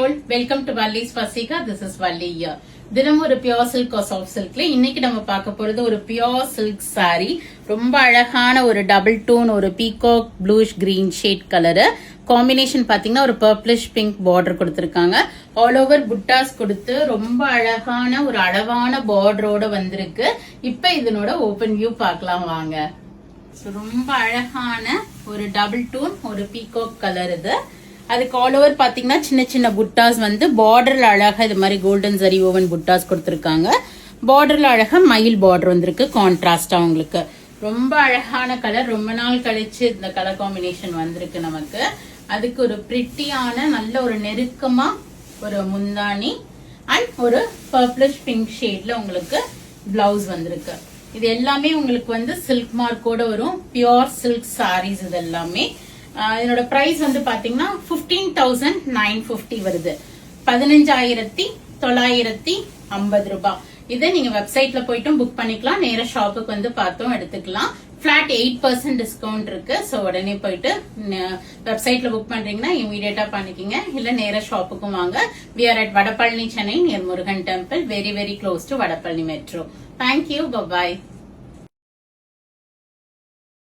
all, welcome to Valli's Fasika. This is Valli here. தினமும் ஒரு pure silk soft சில்க்ல இன்னைக்கு நம்ம பார்க்க போறது ஒரு பியோர் சில்க் saree. ரொம்ப அழகான ஒரு டபுள் டோன் ஒரு peacock bluish green shade colour combination பாத்தீங்கன்னா ஒரு பர்பிளிஷ் பிங்க் பார்டர் கொடுத்திருக்காங்க. ஆல் ஓவர் புட்டாஸ் கொடுத்து ரொம்ப அழகான ஒரு அளவான பார்டரோட வந்திருக்கு. இப்ப இதனோட ஓபன் வியூ பார்க்கலாம் வாங்க. ரொம்ப அழகான ஒரு டபுள் டோன் ஒரு பீகாக் கலர் இது. அதுக்கு ஆல் ஓவர் பாத்தீங்கன்னா சின்ன சின்ன புட்டாஸ் வந்து பார்டர்ல அழகா இது மாதிரி கோல்டன் ஜரி ஓவன் புட்டாஸ் கொடுத்திருக்காங்க. பார்டர்ல அழகா மயில் பார்டர் வந்திருக்கு கான்ட்ராஸ்டா உங்களுக்கு. ரொம்ப அழகான கலர், ரொம்ப நாள் கழிச்சு இந்த கலர் காம்பினேஷன் வந்திருக்கு நமக்கு. அதுக்கு ஒரு பிரிட்டியான நல்ல ஒரு நெருக்கமா ஒரு முந்தானி அண்ட் ஒரு பர்பிளிஷ் பிங்க் ஷேட்ல உங்களுக்கு பிளவுஸ் வந்திருக்கு. இது எல்லாமே உங்களுக்கு வந்து சில்க் மார்க்கோட வரும் பியோர் சில்க் சாரீஸ். இது எல்லாமே இதனோட பிரைஸ் வந்து பாத்தீங்கன்னா 15,950 வருது. 15,950 ரூபாய். இதை நீங்க வெப்சைட்ல போயிட்டும் புக் பண்ணிக்கலாம், நேர ஷாப்புக்கு வந்து பார்த்தும் எடுத்துக்கலாம். பிளாட் 8% டிஸ்கவுண்ட் இருக்கு. சோ உடனே போயிட்டு வெப்சைட்ல புக் பண்றீங்கன்னா இமீடியட்டா பண்ணிக்கிங்க, இல்ல நேர ஷாப்புக்கும் வாங்க. We are at Vadapalani, Chennai, near Murugan temple, very very close to Vadapalani metro. Thank you. Bye bye.